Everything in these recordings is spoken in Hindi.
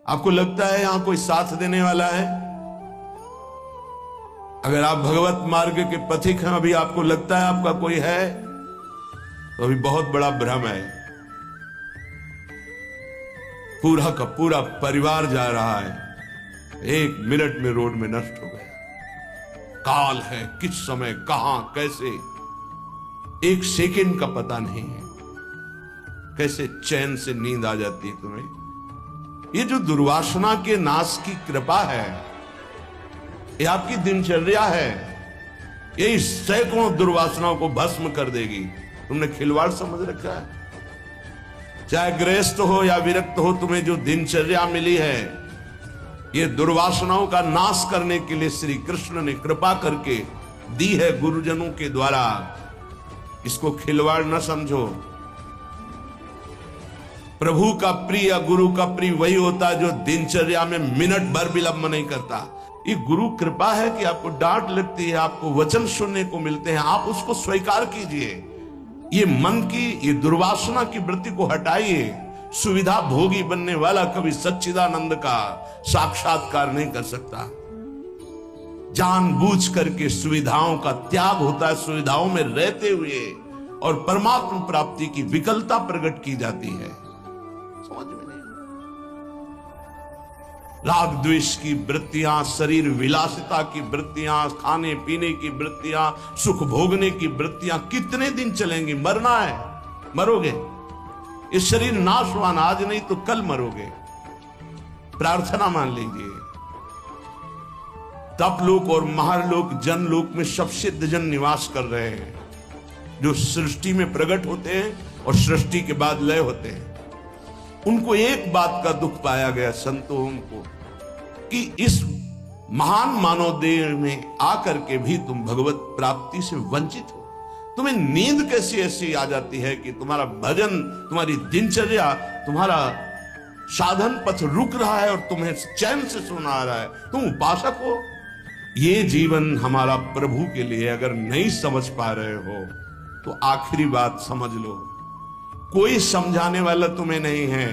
आपको लगता है यहां कोई साथ देने वाला है? अगर आप भगवत मार्ग के पथिक हैं, अभी आपको लगता है आपका कोई है, तो अभी बहुत बड़ा भ्रम है। पूरा का पूरा परिवार जा रहा है, 1 मिनट में रोड में नष्ट हो गया। काल है, किस समय कहां कैसे, 1 सेकंड का पता नहीं है। कैसे चैन से नींद आ जाती है तुम्हें? ये जो दुर्वासना के नाश की कृपा है, ये आपकी दिनचर्या है, ये सैकड़ों दुर्वासनाओं को भस्म कर देगी। तुमने खिलवाड़ समझ रखा है? चाहे गृहस्थ हो या विरक्त हो, तुम्हें जो दिनचर्या मिली है, ये दुर्वासनाओं का नाश करने के लिए श्री कृष्ण ने कृपा करके दी है गुरुजनों के द्वारा। इसको खिलवाड़ न समझो। प्रभु का प्रिय, गुरु का प्रिय वही होता है जो दिनचर्या में मिनट भर विलंब नहीं करता। ये गुरु कृपा है कि आपको डांट लगती है, आपको वचन सुनने को मिलते हैं, आप उसको स्वीकार कीजिए। ये मन की, ये दुर्वासना की वृत्ति को हटाइए। सुविधा भोगी बनने वाला कभी सच्चिदानंद का साक्षात्कार नहीं कर सकता। जानबूझ करके सुविधाओं का त्याग होता है, सुविधाओं में रहते हुए, और परमात्मा प्राप्ति की विकलता प्रकट की जाती है। समझ में नहीं? राग द्वेष की वृत्तियां, शरीर विलासिता की वृत्तियां, खाने पीने की वृत्तियां, सुख भोगने की वृत्तियां कितने दिन चलेंगी? मरना है, मरोगे। इस शरीर नाशवान, आज नहीं तो कल मरोगे। प्रार्थना मान लीजिए। तपलोक और महालोक, जनलोक में सब सिद्धजन निवास कर रहे हैं, जो सृष्टि में प्रकट होते हैं और सृष्टि के बाद लय होते हैं। उनको एक बात का दुख पाया गया, संतों को, कि इस महान मानव देह में आकर के भी तुम भगवत प्राप्ति से वंचित हो। तुम्हें नींद कैसी ऐसी आ जाती है कि तुम्हारा भजन, तुम्हारी दिनचर्या, तुम्हारा साधन पथ रुक रहा है और तुम्हें चैन से सोना आ रहा है। तुम उपासक हो। ये जीवन हमारा प्रभु के लिए अगर नहीं समझ पा रहे हो तो आखिरी बात समझ लो, कोई समझाने वाला तुम्हें नहीं है,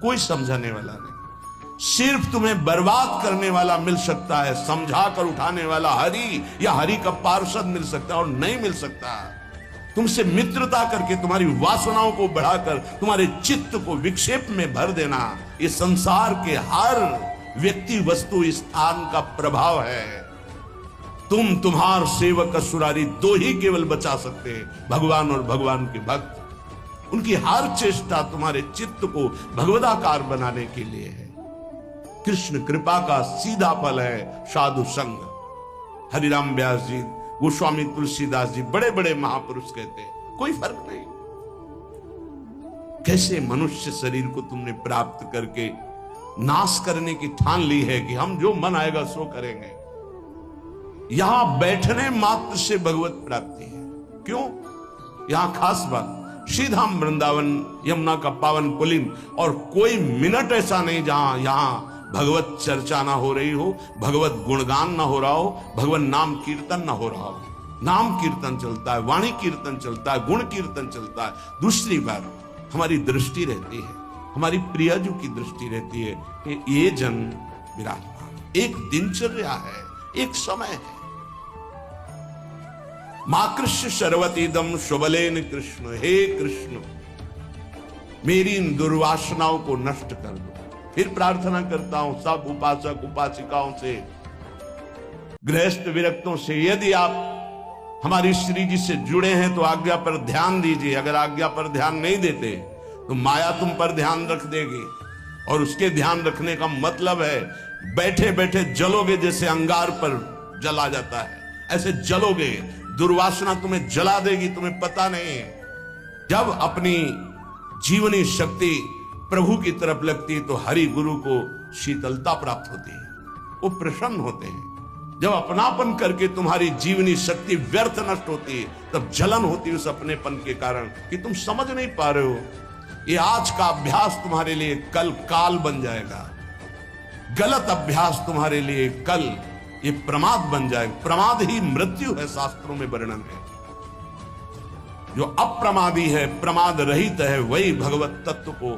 कोई समझाने वाला नहीं। सिर्फ तुम्हें बर्बाद करने वाला मिल सकता है, समझा कर उठाने वाला हरि या हरि का पार्षद मिल सकता है, और नहीं मिल सकता। तुमसे मित्रता करके तुम्हारी वासनाओं को बढ़ाकर तुम्हारे चित्त को विक्षेप में भर देना, ये संसार के हर व्यक्ति, वस्तु, स्थान का प्रभाव है। तुम, तुम्हार सेवक असुरारी, 2 ही केवल बचा सकते हैं, भगवान और भगवान के भक्त। उनकी हर चेष्टा तुम्हारे चित्त को भगवदाकार बनाने के लिए है। कृष्ण कृपा का सीधा फल है साधु संग। हरिराम व्यास जी, गोस्वामी तुलसीदास जी, बड़े बड़े महापुरुष कहते हैं, कोई फर्क नहीं। कैसे मनुष्य शरीर को तुमने प्राप्त करके नाश करने की ठान ली है कि हम जो मन आएगा सो करेंगे। यहां बैठने मात्र से भगवत प्राप्ति है। क्यों? यहां खास बात, श्रीधाम वृंदावन यमुना का पावन पुलिन, और कोई मिनट ऐसा नहीं जहां यहां भगवत चर्चा ना हो रही हो, भगवत गुणगान ना हो रहा हो, भगवत नाम कीर्तन ना हो रहा हो। नाम कीर्तन चलता है, वाणी कीर्तन चलता है, गुण कीर्तन चलता है। दूसरी बात, हमारी दृष्टि रहती है, हमारी प्रियजू की दृष्टि रहती है कि ये जन विराजमान। एक दिनचर्या है, एक समय है। मां कृष्ण शर्वतीदम शुभलेन कृष्ण, हे कृष्ण मेरी इन दुर्वासनाओं को नष्ट कर दो। फिर प्रार्थना करता हूं सब उपासक उपासिकाओं से, गृहस्थ विरक्तों से, यदि आप हमारी श्री जी से जुड़े हैं तो आज्ञा पर ध्यान दीजिए। अगर आज्ञा पर ध्यान नहीं देते तो माया तुम पर ध्यान रख देगी, और उसके ध्यान रखने का मतलब है बैठे बैठे जलोगे, जैसे अंगार पर जला जाता है, ऐसे जलोगे। दुर्वासना तुम्हें जला देगी, तुम्हें पता नहीं है। जब अपनी जीवनी शक्ति प्रभु की तरफ लगती है तो हरि गुरु को शीतलता प्राप्त होती है, वो प्रसन्न होते हैं। जब अपनापन करके तुम्हारी जीवनी शक्ति व्यर्थ नष्ट होती है, तब जलन होती है उस अपनेपन के कारण कि तुम समझ नहीं पा रहे हो। ये आज का अभ्यास तुम्हारे लिए कल काल बन जाएगा। गलत अभ्यास तुम्हारे लिए कल ये प्रमाद बन जाएगा। प्रमाद ही मृत्यु है, शास्त्रों में वर्णन है। जो अप्रमादी है, प्रमाद रहित है, वही भगवत तत्व को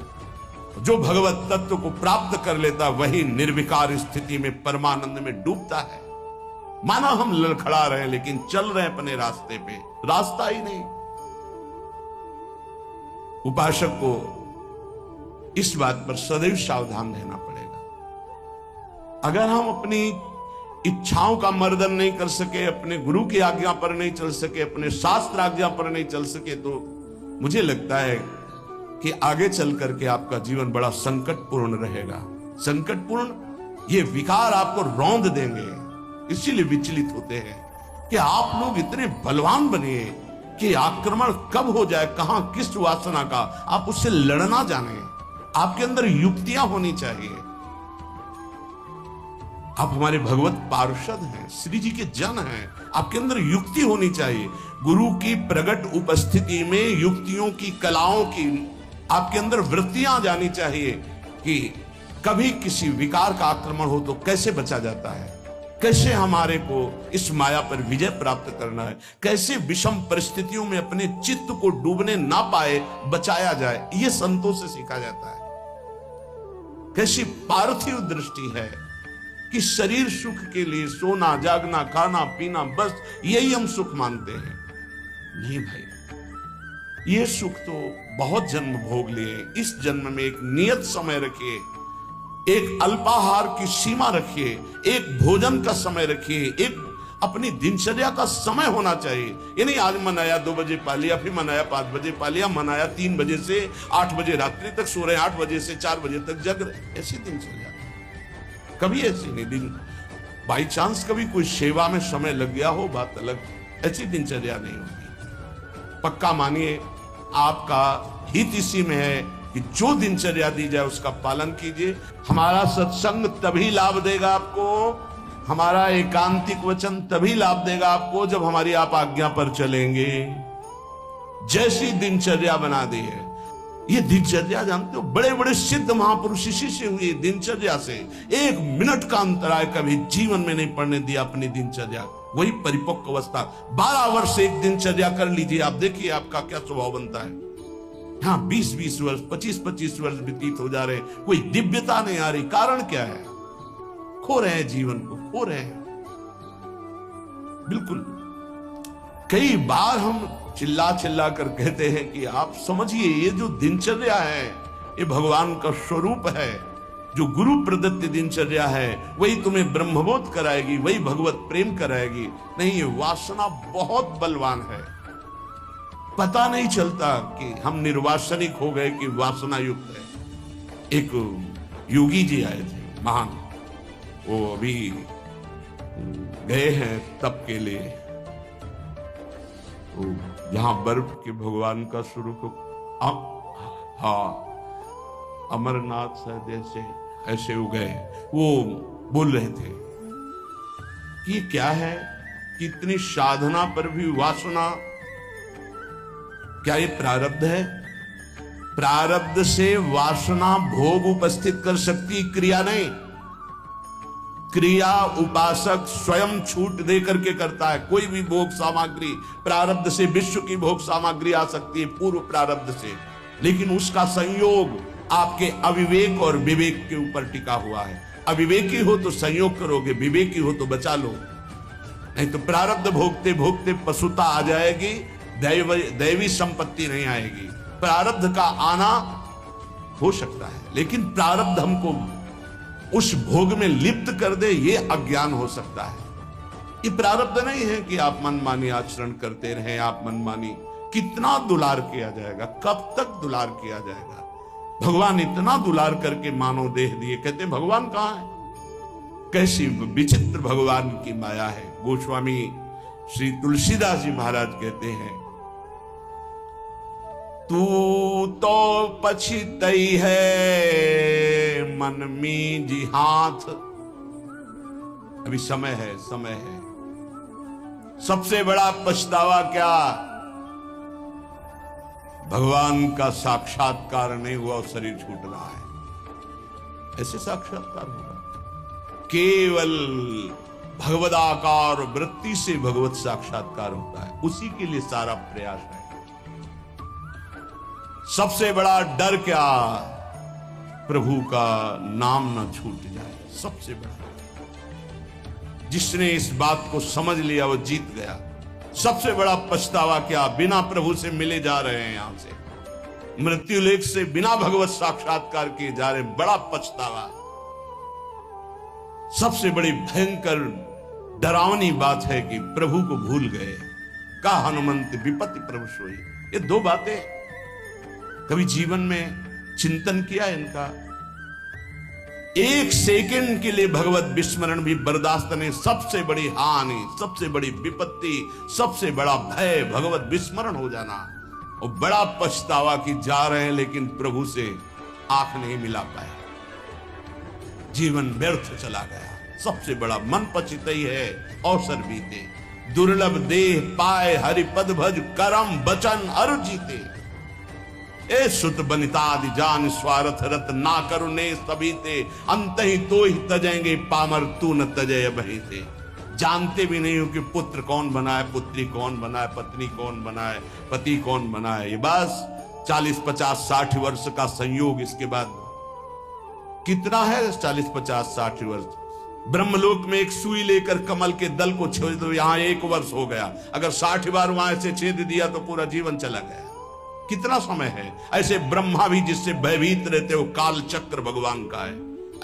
जो भगवत तत्व को प्राप्त कर लेता वही निर्विकार स्थिति में परमानंद में डूबता है। माना हम लड़खड़ा रहे हैं लेकिन चल रहे हैं अपने रास्ते पे, रास्ता ही नहीं। उपासक को इस बात पर सदैव सावधान रहना पड़ेगा। अगर हम अपनी इच्छाओं का मर्दन नहीं कर सके, अपने गुरु की आज्ञा पर नहीं चल सके, अपने शास्त्र आज्ञा पर नहीं चल सके, तो मुझे लगता है कि आगे चल करके आपका जीवन बड़ा संकटपूर्ण रहेगा। संकटपूर्ण, ये विकार आपको रौंद देंगे, इसीलिए विचलित होते हैं कि आप लोग इतने बलवान बनिए कि आक्रमण कब हो जाए, कहां किस वासना का, आप उससे लड़ना जाने। आपके अंदर युक्तियां होनी चाहिए। आप हमारे भगवत पार्षद हैं, श्री जी के जन हैं, आपके अंदर युक्ति होनी चाहिए। गुरु की प्रगट उपस्थिति में युक्तियों की, कलाओं की आपके अंदर वृत्तियां जानी चाहिए कि कभी किसी विकार का आक्रमण हो तो कैसे बचा जाता है, कैसे हमारे को इस माया पर विजय प्राप्त करना है, कैसे विषम परिस्थितियों में अपने चित्त को डूबने ना पाए बचाया जाए। यह संतों से सीखा जाता है। कैसी पार्थिव दृष्टि है कि शरीर सुख के लिए सोना, जागना, खाना, पीना, बस यही हम सुख मानते हैं। नहीं भाई, ये सुख तो बहुत जन्म भोग लिए। इस जन्म में एक नियत समय रखिए, एक अल्पाहार की सीमा रखिए, एक भोजन का समय रखिए, एक अपनी दिनचर्या का समय होना चाहिए। ये नहीं आज मनाया 2 बजे पा लिया, फिर मनाया 5 बजे पा लिया, मनाया 3 बजे से 8 बजे रात्रि तक सो रहे, 8 बजे से 4 बजे तक जग रहे। ऐसी दिनचर्या कभी ऐसी नहीं। दिन बाई चांस कभी कोई सेवा में समय लग गया हो, बात अलग, ऐसी दिनचर्या नहीं होगी। पक्का मानिए, आपका हित इसी में है कि जो दिनचर्या दी जाए उसका पालन कीजिए। हमारा सत्संग तभी लाभ देगा आपको, हमारा एकांतिक वचन तभी लाभ देगा आपको जब हमारी आप आज्ञा पर चलेंगे। जैसी दिनचर्या बना दी है, ये दिनचर्या जानते हो, बड़े बड़े सिद्ध महापुरुष इसी से हुए, दिनचर्या से। 1 मिनट का अंतराय कभी जीवन में नहीं पड़ने दिया अपनी दिनचर्या। वही परिपक्व अवस्था। 12 वर्ष एक दिनचर्या कर लीजिए, आप देखिए आपका क्या स्वभाव बनता है। हाँ, 20-20 वर्ष, 25-25 वर्ष व्यतीत हो जा रहे, कोई दिव्यता नहीं आ रही। कारण क्या है? खो रहे हैं, जीवन को खो रहे हैं। बिल्कुल। कई बार हम चिल्ला चिल्ला कर कहते हैं कि आप समझिए, ये जो दिनचर्या है ये भगवान का स्वरूप है। जो गुरु प्रदत्त दिनचर्या है वही तुम्हें ब्रह्मबोध कराएगी, वही भगवत प्रेम कराएगी। नहीं, ये वासना बहुत बलवान है। पता नहीं चलता कि हम निर्वासनिक हो गए कि वासना युक्त है। एक योगी जी आए थे महान, वो अभी गए हैं तप के लिए, जहां बर्फ के भगवान का स्वरूप। हाँ, अमरनाथ शायद ऐसे हो गए। वो बोल रहे थे कि क्या है कि इतनी साधना पर भी वासना, क्या ये प्रारब्ध है? प्रारब्ध से वासना भोग उपस्थित कर सकती, क्रिया नहीं। क्रिया उपासक स्वयं छूट दे करके करता है। कोई भी भोग सामग्री प्रारब्ध से, विश्व की भोग सामग्री आ सकती है पूर्व प्रारब्ध से, लेकिन उसका संयोग आपके अविवेक और विवेक के ऊपर टिका हुआ है। अविवेकी हो तो संयोग करोगे, विवेकी हो तो बचा लो, नहीं तो प्रारब्ध भोगते भोगते पशुता आ जाएगी, दैवी संपत्ति नहीं आएगी। प्रारब्ध का आना हो सकता है, लेकिन प्रारब्ध हमको उस भोग में लिप्त कर दे, ये अज्ञान हो सकता है। ये प्रारब्ध नहीं है कि आप मनमानी आचरण करते रहे, आप मनमानी। कितना दुलार किया जाएगा, कब तक दुलार किया जाएगा? भगवान इतना दुलार करके मानव देह दिए, कहते भगवान कहां है? कैसी विचित्र भगवान की माया है। गोस्वामी श्री तुलसीदास जी महाराज कहते हैं, तू तो पछितई है मन में जी हाथ। अभी समय है, समय है। सबसे बड़ा पछतावा क्या? भगवान का साक्षात्कार नहीं हुआ और शरीर छूट रहा है। ऐसे साक्षात्कार होगा केवल भगवदाकार वृत्ति से भगवत साक्षात्कार होता है। उसी के लिए सारा प्रयास है। सबसे बड़ा डर क्या? प्रभु का नाम ना छूट जाए, सबसे बड़ा। जिसने इस बात को समझ लिया वो जीत गया। सबसे बड़ा पछतावा क्या, बिना प्रभु से मिले जा रहे हैं, यहां से मृत्यु लेख से बिना भगवत साक्षात्कार किए जा रहे, बड़ा पछतावा। सबसे बड़ी भयंकर डरावनी बात है कि प्रभु को भूल गए। का हनुमंत विपत्ति प्रभु सोई। ये दो बातें कभी जीवन में चिंतन किया इनका? एक सेकंड के लिए भगवत विस्मरण भी बर्दाश्त नहीं। सबसे बड़ी हानि, सबसे बड़ी विपत्ति, सबसे बड़ा भय भगवत विस्मरण हो जाना। और बड़ा पछतावा कि जा रहे हैं लेकिन प्रभु से आंख नहीं मिला पाए, जीवन व्यर्थ चला गया। सबसे बड़ा मन पचित ही है, अवसर बीते। दुर्लभ देह पाए हरिपद भज, करम बचन अरु जीते। ए सुत बनितादि जान स्वार्थ रत, ना करुणे सभी ते। अंत ही तो ही तजेंगे पामर, तू न तजय बही ते। जानते भी नहीं हो कि पुत्र कौन बनाए, पुत्री कौन बनाए, पत्नी कौन बनाए, पति कौन बनाए। ये बस 40, 50, 60 वर्ष का संयोग। इसके बाद कितना है 40, 50, 60 वर्ष? ब्रह्मलोक में एक सुई लेकर कमल के दल को छेद दो, यहां 1 वर्ष हो गया। अगर 60 बार वहां से छेद दिया तो पूरा जीवन चला गया। कितना समय है? ऐसे ब्रह्मा भी जिससे भयभीत रहते हो, काल चक्र भगवान का है।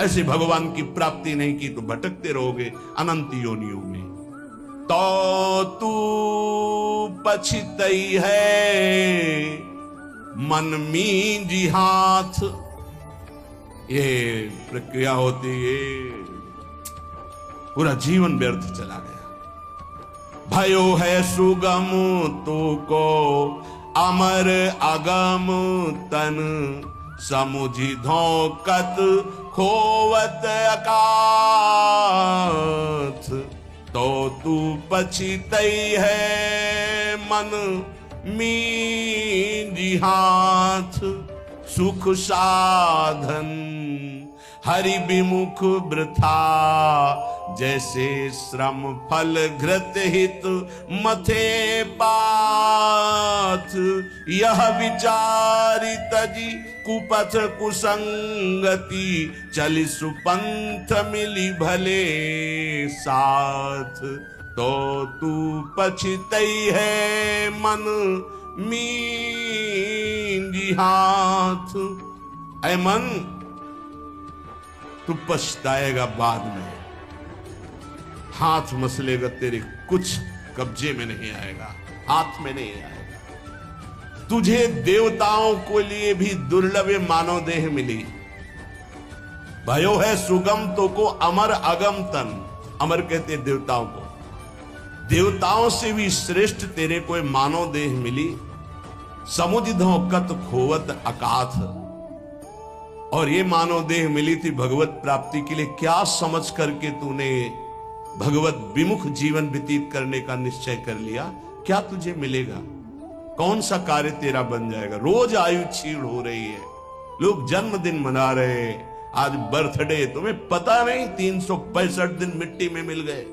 ऐसे भगवान की प्राप्ति नहीं की तो भटकते रहोगे अनंत योनियों में। तो तू पछितई है मन मींजी हाथ। ये प्रक्रिया होती है, पूरा जीवन व्यर्थ चला गया। भयो है सुगम तो को अमर अगम तन, समुझी धोकत खोवत अकाथ। तो तू पछितई है मन मींजी हाथ, सुख साधन हरि विमुख वृथा। जैसे श्रम फल घृत हित मथे पाथ। यह विचारी तजी कुपथ कुसंगति, चली सुपंथ मिली भले साथ। तो तू पछितई है मन मींजी हाथ। ऐ मन, तू पछताएगा बाद में। हाथ मसलेगा, तेरे कुछ कब्जे में नहीं आएगा, हाथ में नहीं आएगा। तुझे देवताओं को लिए भी दुर्लभ मानव देह मिली। भयो है सुगम तो को अमर अगम तन। अमर कहते देवताओं को। देवताओं से भी श्रेष्ठ तेरे को मानव देह मिली। समुझ धोकत खोवत अकाथ। और ये मानव देह मिली थी भगवत प्राप्ति के लिए। क्या समझ करके तूने भगवत विमुख जीवन व्यतीत करने का निश्चय कर लिया? क्या तुझे मिलेगा? कौन सा कार्य तेरा बन जाएगा? रोज आयु क्षीण हो रही है, लोग जन्मदिन मना रहे हैं, आज बर्थडे। तुम्हें पता नहीं 365 दिन मिट्टी में मिल गए।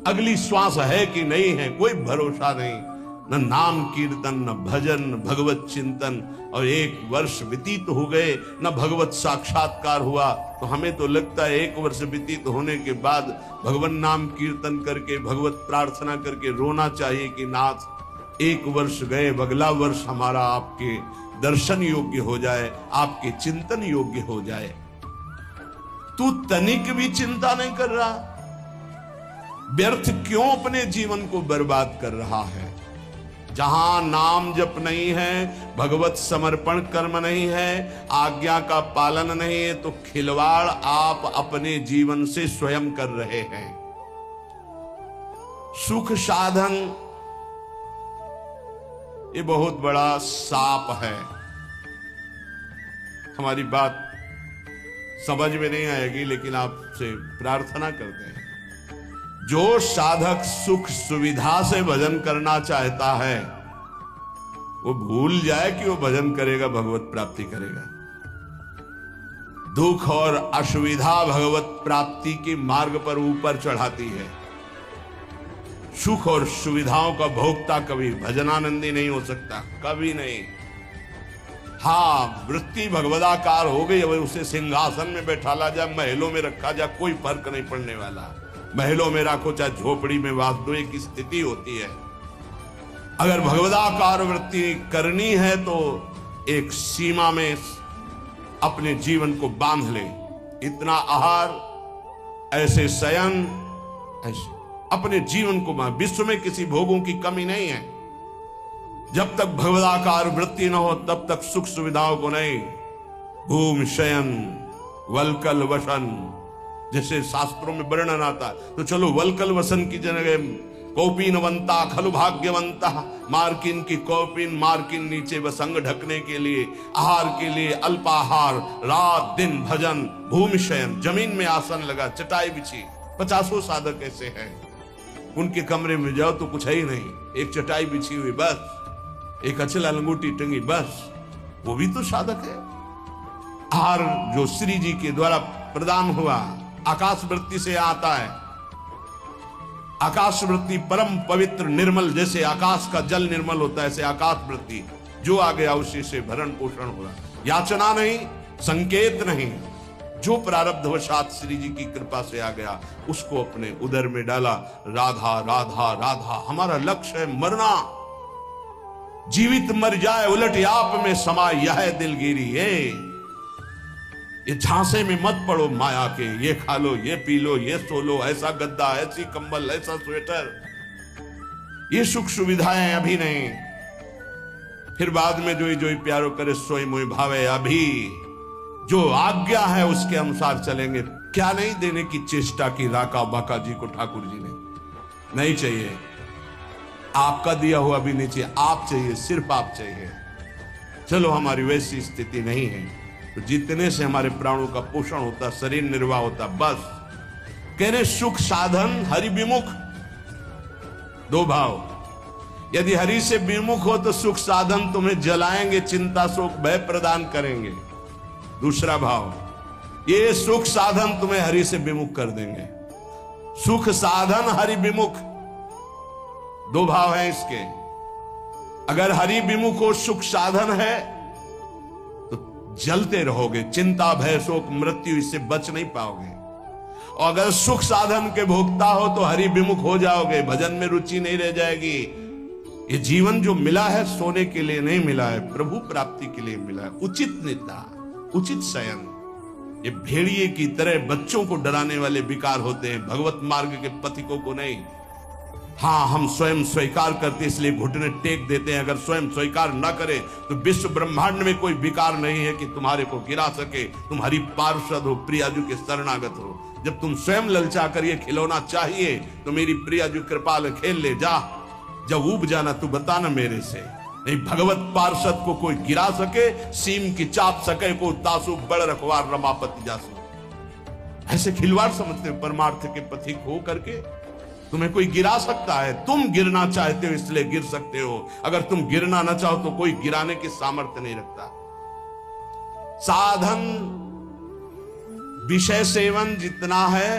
अगली श्वास है कि नहीं है कोई भरोसा नहीं। न नाम कीर्तन, न भजन, न भगवत चिंतन। और 1 वर्ष व्यतीत हो गए, न भगवत साक्षात्कार हुआ। तो हमें तो लगता है 1 वर्ष व्यतीत होने के बाद भगवान नाम कीर्तन करके, भगवत प्रार्थना करके रोना चाहिए कि नाथ 1 वर्ष गए, अगला वर्ष हमारा आपके दर्शन योग्य हो जाए, आपके चिंतन योग्य हो जाए। तू तनिक भी चिंता नहीं कर रहा। व्यर्थ क्यों अपने जीवन को बर्बाद कर रहा है? जहां नाम जप नहीं है, भगवत समर्पण कर्म नहीं है, आज्ञा का पालन नहीं है, तो खिलवाड़ आप अपने जीवन से स्वयं कर रहे हैं। सुख साधन ये बहुत बड़ा साप है। हमारी बात समझ में नहीं आएगी, लेकिन आपसे प्रार्थना करते हैं, जो साधक सुख सुविधा से भजन करना चाहता है वो भूल जाए कि वो भजन करेगा, भगवत प्राप्ति करेगा। दुख और असुविधा भगवत प्राप्ति के मार्ग पर ऊपर चढ़ाती है। सुख और सुविधाओं का भोक्ता कभी भजनानंदी नहीं हो सकता, कभी नहीं। हाँ, वृत्ति भगवदाकार हो गई, अब उसे सिंहासन में बैठाला जाए, महलों में रखा जाए, कोई फर्क नहीं पड़ने वाला। महलों में रखो चाहे झोपड़ी में वास दो, एक स्थिति होती है। अगर भगवदाकार वृत्ति करनी है तो एक सीमा में अपने जीवन को बांध ले। इतना आहार, ऐसे शयन, ऐसे अपने जीवन को बांध। विश्व में किसी भोगों की कमी नहीं है। जब तक भगवदाकार वृत्ति न हो तब तक सुख सुविधाओं को नहीं। भूम शयन वलकल वसन, जैसे शास्त्रों में वर्णन आता है। तो चलो वलकल वसन की जगह कौपीनवंता खलु भाग्यवंता, मार्किन की कौपीन, मार्किन नीचे वसंग ढकने के लिए, आहार के लिए अल्पाहार, रात दिन भजन, भूमि शयन, जमीन में आसन लगा, चटाई बिछी। 50 साधक ऐसे हैं, उनके कमरे में जाओ तो कुछ है ही नहीं, एक चटाई बिछी हुई बस, एक अचला लंगोटी टंगी बस, वो भी तो साधक है। आहार जो श्री जी के द्वारा प्रदान हुआ आकाश वृत्ति से आता है। आकाश वृत्ति परम पवित्र निर्मल, जैसे आकाश का जल निर्मल होता है ऐसे आकाश वृत्ति जो आ गया उसी से भरण पोषण हुआ। याचना नहीं, संकेत नहीं, जो प्रारब्धवशात श्री जी की कृपा से आ गया उसको अपने उदर में डाला। राधा राधा राधा हमारा लक्ष्य है, मरना, जीवित मर जाए उलट आप में समाये यह दिलगिरी है। ये झांसे में मत पड़ो माया के, ये खा लो, ये पी लो, ये सो लो, ऐसा गद्दा, ऐसी कंबल, ऐसा स्वेटर, ये सुख सुविधाएं अभी नहीं, फिर बाद में जो प्यारो करे सोई मोई भावे। अभी जो आज्ञा है उसके अनुसार चलेंगे। क्या नहीं देने की चेष्टा की राका बाका जी को ठाकुर जी ने? नहीं चाहिए, आपका दिया हुआ भी नहीं चाहिए, आप चाहिए, सिर्फ आप चाहिए। चलो हमारी वैसी स्थिति नहीं है तो जितने से हमारे प्राणों का पोषण होता, शरीर निर्वाह होता, बस। कह रहे सुख साधन हरि विमुख, दो भाव। यदि हरि से विमुख हो तो सुख साधन तुम्हें जलाएंगे, चिंता शोक भय प्रदान करेंगे। दूसरा भाव, ये सुख साधन तुम्हें हरि से विमुख कर देंगे। सुख साधन हरि विमुख, दो भाव है इसके। अगर हरि विमुख हो, सुख साधन है, जलते रहोगे, चिंता भय शोक मृत्यु इससे बच नहीं पाओगे। और अगर सुख साधन के भोक्ता हो तो हरि विमुख हो जाओगे, भजन में रुचि नहीं रह जाएगी। ये जीवन जो मिला है सोने के लिए नहीं मिला है, प्रभु प्राप्ति के लिए मिला है। उचित निद्रा, उचित शयन। ये भेड़िए की तरह बच्चों को डराने वाले विकार होते हैं, भगवत मार्ग के पथिकों को नहीं। हाँ, हम स्वयं स्वीकार करते इसलिए घुटने टेक देते हैं। अगर स्वयं स्वीकार न करे तो विश्व ब्रह्मांड में कोई विकार नहीं है कि तुम्हारे को गिरा सके। तुम हरि पार्षद हो, प्रियाजू के शरणागत हो। जब तुम स्वयं ललचा कर ये खिलौना चाहिए तो मेरी प्रियाजू कृपाल खेल ले जा। जब ऊब जाना तू बताना मेरे से, नहीं भगवत पार्षद को कोई गिरा सके, सीम की चाप सके को तासु बड़ रखवार रमापति जासु। ऐसे खिलवाड़ समझते हो परमार्थ के पथिक हो करके। तुम्हें कोई गिरा सकता है, तुम गिरना चाहते हो इसलिए गिर सकते हो। अगर तुम गिरना ना चाहो तो कोई गिराने की सामर्थ्य नहीं रखता। साधन विषय सेवन जितना है,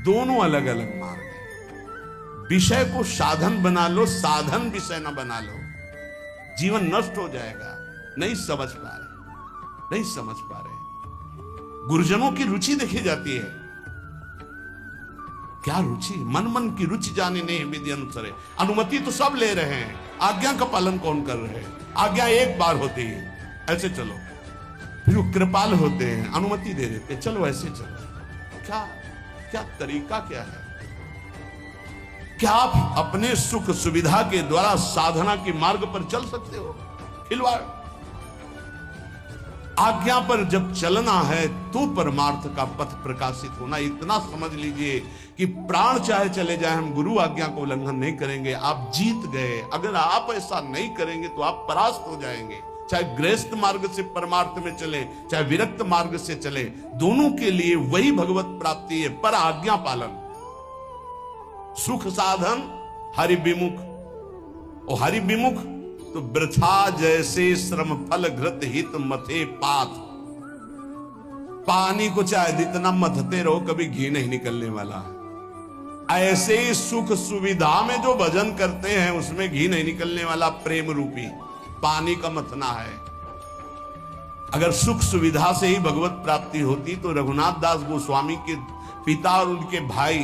दोनों अलग अलग मार्ग है। विषय को साधन बना लो, साधन विषय ना बना लो, जीवन नष्ट हो जाएगा। नहीं समझ पा रहे, नहीं समझ पा रहे। गुरुजनों की रुचि देखी जाती है। क्या रुचि? मन मन की रुचि जाने नहीं विधि अनुसार। अनुमति तो सब ले रहे हैं, आज्ञा का पालन कौन कर रहे हैं? आज्ञा एक बार होती है, ऐसे चलो। फिर वो कृपाल होते हैं, अनुमति दे देते, चलो ऐसे चलो। क्या क्या तरीका क्या है? क्या आप अपने सुख सुविधा के द्वारा साधना के मार्ग पर चल सकते हो? खिलवाड़। आज्ञा पर जब चलना है तो परमार्थ का पथ प्रकाशित होना। इतना समझ लीजिए कि प्राण चाहे चले जाए, हम गुरु आज्ञा को उल्लंघन नहीं करेंगे। आप जीत गए। अगर आप ऐसा नहीं करेंगे तो आप परास्त हो जाएंगे। चाहे गृहस्थ मार्ग से परमार्थ में चले, चाहे विरक्त मार्ग से चले, दोनों के लिए वही भगवत प्राप्ति है, पर आज्ञा पालन। सुख साधन हरि विमुख, और हरि विमुख तो वृथा जैसे श्रम फल घृत हित मथे पात। पानी को चाहे जितना मथते रहो, कभी घी नहीं निकलने वाला। ऐसे ही सुख सुविधा में जो भजन करते हैं उसमें घी नहीं निकलने वाला, प्रेम रूपी। पानी का मथना है। अगर सुख सुविधा से ही भगवत प्राप्ति होती तो रघुनाथ दास गोस्वामी के पिता और उनके भाई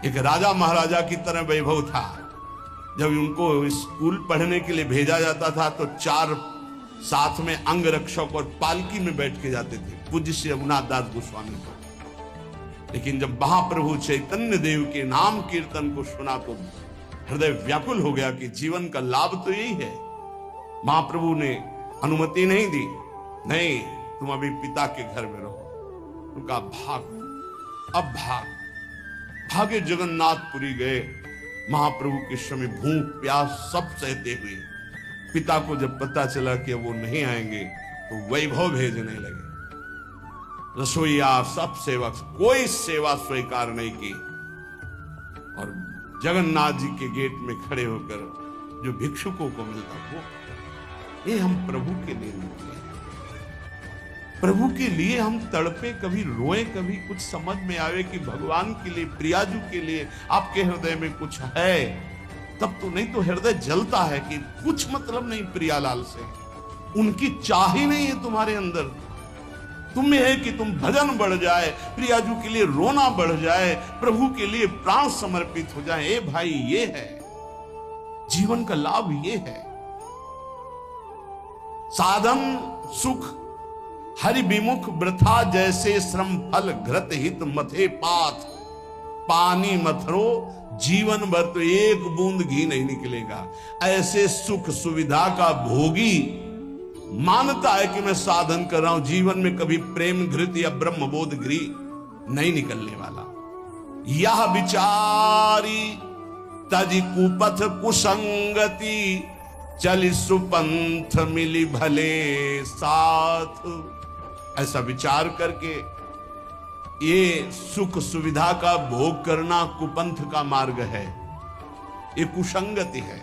एक राजा महाराजा की तरह वैभव था। जब उनको स्कूल पढ़ने के लिए भेजा जाता था तो 4 साथ में अंग रक्षक और पालकी में बैठ के जाते थे पूज्य श्री रघुनाथ दास गोस्वामी को। लेकिन जब महाप्रभु चैतन्य देव के नाम कीर्तन को सुना तो हृदय व्याकुल हो गया कि जीवन का लाभ तो यही है। महाप्रभु ने अनुमति नहीं दी, नहीं तुम अभी पिता के घर में रहो। उनका भाग, अब भागे जगन्नाथपुरी गए। महाप्रभु के समय भूख प्यास सब सहते हुए पिता को जब पता चला कि वो नहीं आएंगे तो वैभव भेजने लगे। रसोईया सब सेवक, कोई सेवा स्वीकार नहीं की और जगन्नाथ जी के गेट में खड़े होकर जो भिक्षुकों को मिलता वो, ये हम प्रभु के लिए निकले, प्रभु के लिए हम तड़पे, कभी रोए, कभी कुछ समझ में आवे कि भगवान के लिए, प्रियाजू के लिए आपके हृदय में कुछ है, तब तो। नहीं तो हृदय जलता है कि कुछ मतलब नहीं प्रियालाल से, उनकी चाह ही नहीं है तुम्हारे अंदर। तुम में है कि तुम भजन बढ़ जाए, प्रियाजू के लिए रोना बढ़ जाए, प्रभु के लिए प्राण समर्पित हो जाए। ए भाई, ये है जीवन का लाभ, ये है साधन सुख हरि विमुख वृथा जैसे श्रम फल घृत हित मथे पाथ पानी मथरो जीवन भर तो एक बूंद घी नहीं निकलेगा। ऐसे सुख सुविधा का भोगी मानता है कि मैं साधन कर रहा हूं, जीवन में कभी प्रेम घृत या ब्रह्मबोध घृ नहीं निकलने वाला। यह विचारी तज कुपथ कुसंगति चली सुपंथ मिली भले साथ। ऐसा विचार करके ये सुख सुविधा का भोग करना कुपंथ का मार्ग है, ये कुसंगति है।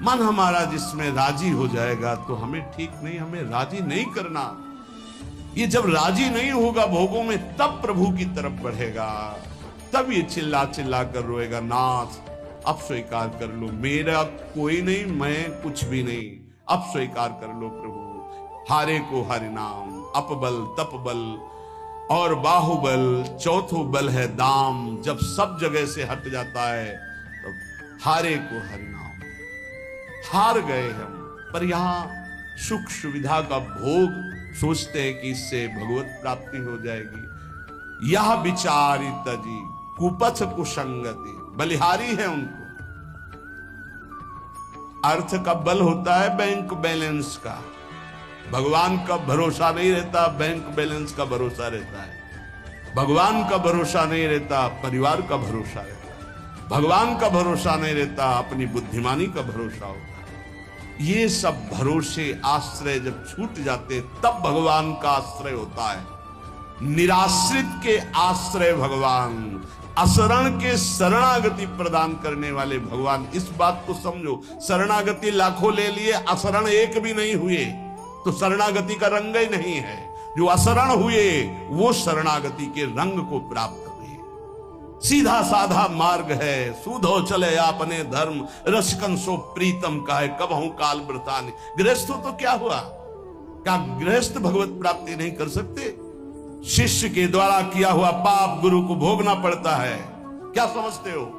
मन हमारा जिसमें राजी हो जाएगा तो हमें ठीक नहीं, हमें राजी नहीं करना। ये जब राजी नहीं होगा भोगों में तब प्रभु की तरफ बढ़ेगा, तब ये चिल्ला चिल्ला कर रोएगा, नाथ अब स्वीकार कर लो, मेरा कोई नहीं, मैं कुछ भी नहीं, अब स्वीकार कर लो प्रभु। हारे को हरि नाम, अपबल तपबल और बाहुबल, चौथो बल है दाम। जब सब जगह से हट जाता है तो हारे को हरि नाम। हार गए हम, पर यहां सुख सुविधा का भोग सोचते हैं कि इससे भगवत प्राप्ति हो जाएगी। यह विचारी तजी कुपथ कुसंगति, बलिहारी है उनको। अर्थ का बल होता है बैंक बैलेंस का, भगवान का भरोसा नहीं रहता, बैंक बैलेंस का भरोसा रहता है। भगवान का भरोसा नहीं रहता, परिवार का भरोसा रहता है। भगवान का भरोसा नहीं रहता, अपनी बुद्धिमानी का भरोसा होता है। ये सब भरोसे आश्रय जब छूट जाते तब भगवान का आश्रय होता है। निराश्रित के आश्रय भगवान, असरण के शरणागति प्रदान करने वाले भगवान। इस बात को समझो, शरणागति लाखों ले लिए, असरण एक भी नहीं हुए तो शरणागति का रंग ही नहीं है। जो असरण हुए वो शरणागति के रंग को प्राप्त हुए। सीधा साधा मार्ग है, सूधो चले आपने धर्म, रसिकन सो प्रीतम का है, कबहू काल व्रतानि। गृहस्थ तो क्या हुआ, क्या गृहस्थ भगवत प्राप्ति नहीं कर सकते? शिष्य के द्वारा किया हुआ पाप गुरु को भोगना पड़ता है, क्या समझते हो?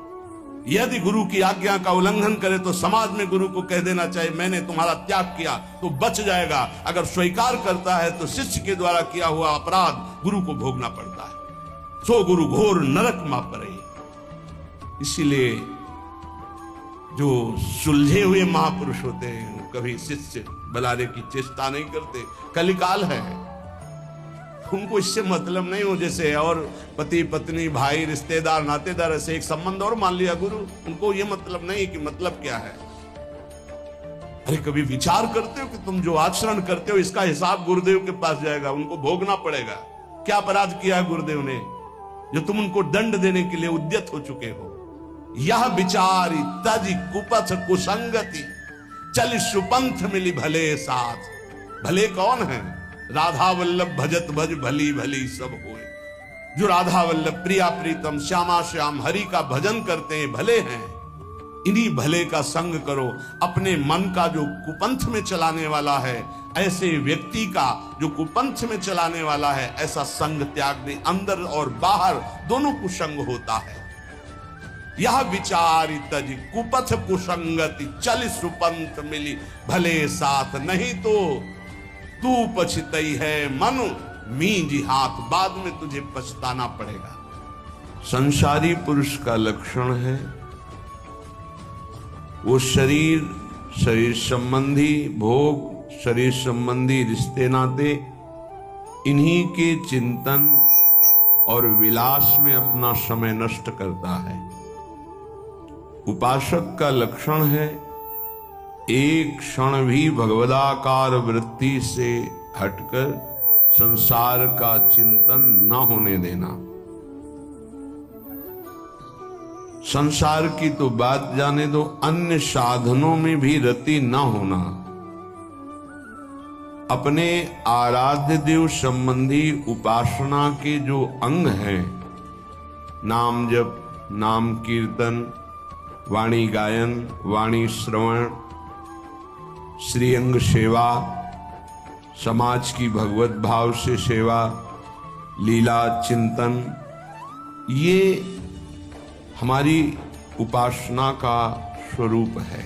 यदि गुरु की आज्ञा का उल्लंघन करे तो समाज में गुरु को कह देना चाहिए मैंने तुम्हारा त्याग किया, तो बच जाएगा। अगर स्वीकार करता है तो शिष्य के द्वारा किया हुआ अपराध गुरु को भोगना पड़ता है। सो गुरु घोर नरक मा परे। इसीलिए जो सुलझे हुए महापुरुष होते हैं कभी शिष्य बुलाने की चेष्टा नहीं करते। कलिकाल है, उनको इससे मतलब नहीं हो। जैसे और पति पत्नी भाई रिश्तेदार नातेदार ऐसे एक संबंध और मान लिया गुरु, उनको ये मतलब नहीं कि मतलब क्या है। अरे कभी विचार करते हो कि तुम जो आचरण करते हो इसका हिसाब गुरुदेव के पास जाएगा, उनको भोगना पड़ेगा। क्या अपराध किया है गुरुदेव ने जो तुम उनको दंड देने के लिए उद्यत हो चुके हो? यह विचारी तज कुपथ कुसंगति चल सुपंथ मिली भले साथ। भले कौन है? राधा वल्लभ भजत भज भली भली सब होए। जो राधा वल्लभ प्रिया प्रीतम श्यामा श्याम हरि का भजन करते हैं भले हैं। इन्हीं भले का संग करो। अपने मन का जो कुपंथ में चलाने वाला है, ऐसे व्यक्ति का जो कुपंथ में चलाने वाला है, ऐसा संग त्याग दे। अंदर और बाहर दोनों कुसंग होता है। यह विचार तज कुपथ कुसंगति, चल सुपंथ मिली भले साथ, नहीं तो तू पछतई है मनु मींजी हाथ, बाद में तुझे पछताना पड़ेगा। संसारी पुरुष का लक्षण है वो शरीर संबंधी भोग, शरीर संबंधी रिश्ते नाते, इन्हीं के चिंतन और विलास में अपना समय नष्ट करता है। उपासक का लक्षण है एक क्षण भी भगवदाकार वृत्ति से हटकर संसार का चिंतन न होने देना। संसार की तो बात जाने दो, अन्य साधनों में भी रति न होना। अपने आराध्य देव संबंधी उपासना के जो अंग हैं, नाम जप, नाम कीर्तन, वाणी गायन, वाणी श्रवण, श्रीअंग सेवा, समाज की भगवत भाव से सेवा, लीला चिंतन, ये हमारी उपासना का स्वरूप है।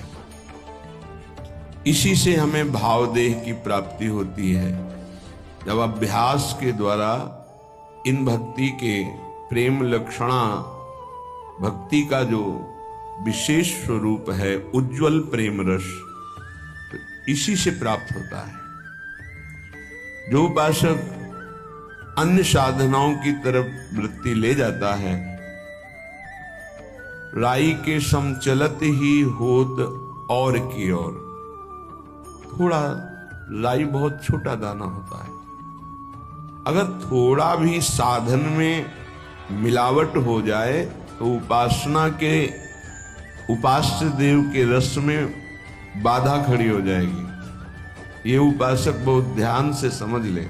इसी से हमें भाव देह की प्राप्ति होती है। जब अभ्यास के द्वारा इन भक्ति के प्रेम लक्षणा, भक्ति का जो विशेष स्वरूप है उज्जवल प्रेम रस, तो इसी से प्राप्त होता है। जो उपासक अन्य साधनाओं की तरफ वृत्ति ले जाता है, राई के सम चलत ही होत और की ओर, थोड़ा राई बहुत छोटा दाना होता है, अगर थोड़ा भी साधन में मिलावट हो जाए तो उपासना के उपास्य देव के रस में बाधा खड़ी हो जाएगी। ये उपासक बहुत ध्यान से समझ ले।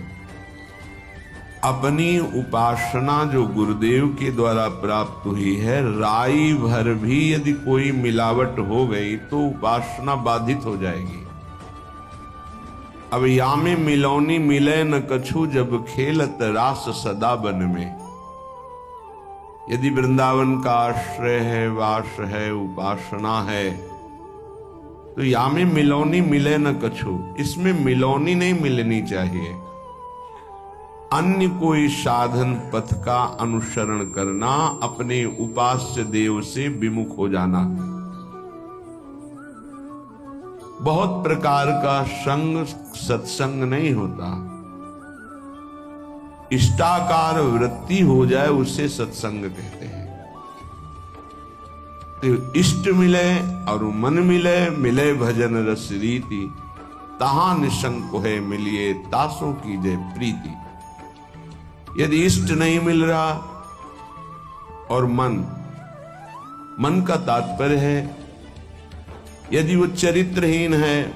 अपनी उपासना जो गुरुदेव के द्वारा प्राप्त हुई है, राई भर भी यदि कोई मिलावट हो गई तो उपासना बाधित हो जाएगी। अब या में मिलौनी मिले न कछु, जब खेलत रास सदा बन में। यदि वृंदावन का आश्रय है, वास है, उपासना है, तो या में मिलौनी मिले न कछु, इसमें मिलौनी नहीं मिलनी चाहिए। अन्य कोई साधन पथ का अनुसरण करना, अपने उपास्य देव से विमुख हो जाना। बहुत प्रकार का संग सत्संग नहीं होता। इष्टाकार वृत्ति हो जाए उसे सत्संग कहते हैं। तो इष्ट मिले और मन मिले, मिले भजन रस रीति, तहां निशंक है मिलिए तासों की जय प्रीति। यदि इष्ट नहीं मिल रहा और मन का तात्पर्य है यदि वो चरित्रहीन है,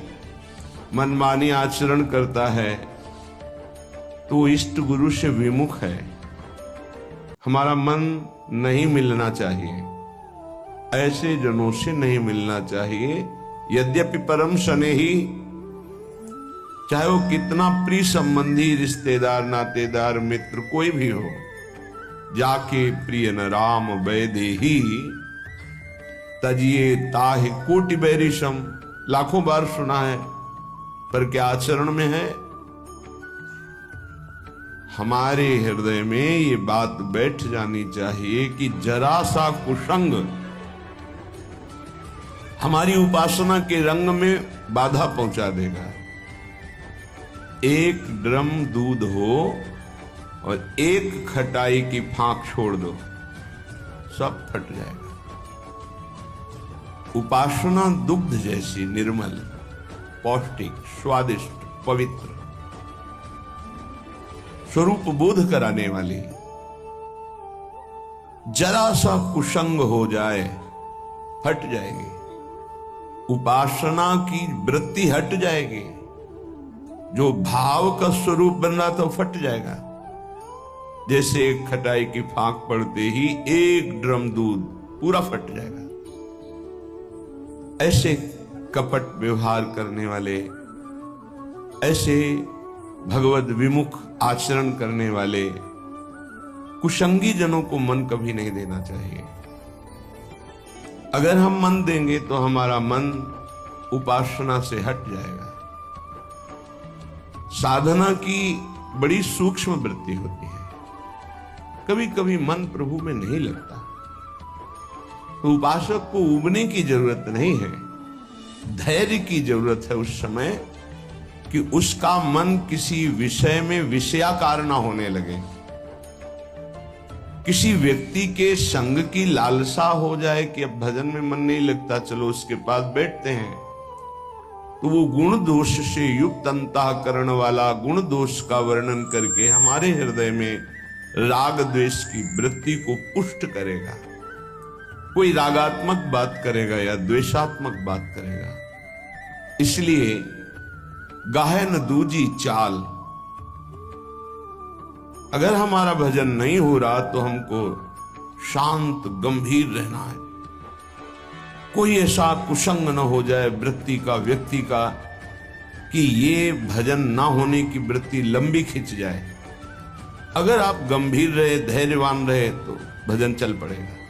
मनमानी आचरण करता है, तो इष्ट गुरु से विमुख है। हमारा मन नहीं मिलना चाहिए, ऐसे जनों से नहीं मिलना चाहिए। यद्यपि परम स्नेही, चाहे वो कितना प्रिय संबंधी, रिश्तेदार, नातेदार, मित्र कोई भी हो, जाके प्रिय न राम वैदेही, तजिए ताहि कोटि बैरिशम, लाखों बार सुना है, पर क्या आचरण में है? हमारे हृदय में ये बात बैठ जानी चाहिए कि जरा सा कुसंग हमारी उपासना के रंग में बाधा पहुंचा देगा। एक ड्रम दूध हो और एक खटाई की फांक छोड़ दो, सब फट जाएगा। उपासना दुग्ध जैसी निर्मल, पौष्टिक, स्वादिष्ट, पवित्र, स्वरूप बोध कराने वाली, जरा सा कुसंग हो जाए हट जाएगी। उपासना की वृत्ति हट जाएगी। जो भाव का स्वरूप बन रहा था वो फट जाएगा। जैसे एक खटाई की फांक पड़ते ही एक ड्रम दूध पूरा फट जाएगा। ऐसे कपट व्यवहार करने वाले, ऐसे भगवद विमुख आचरण करने वाले कुसंगी जनों को मन कभी नहीं देना चाहिए। अगर हम मन देंगे तो हमारा मन उपासना से हट जाएगा। साधना की बड़ी सूक्ष्म वृत्ति होती है, कभी कभी मन प्रभु में नहीं लगता, तो उपासक को उबने की जरूरत नहीं है, धैर्य की जरूरत है उस समय कि उसका मन किसी विषय में विषयाकार ना होने लगे, किसी व्यक्ति के संग की लालसा हो जाए कि अब भजन में मन नहीं लगता, चलो उसके पास बैठते हैं, तो वो गुण दोष से युक्त अंतःकरण वाला गुण दोष का वर्णन करके हमारे हृदय में राग द्वेष की वृत्ति को पुष्ट करेगा। कोई रागात्मक बात करेगा या द्वेषात्मक बात करेगा। इसलिए गाहन दूजी चाल, अगर हमारा भजन नहीं हो रहा तो हमको शांत गंभीर रहना है। कोई ऐसा कुसंग न हो जाए वृत्ति का, व्यक्ति का, कि ये भजन ना होने की वृत्ति लंबी खिंच जाए। अगर आप गंभीर रहे, धैर्यवान रहे तो भजन चल पड़ेगा।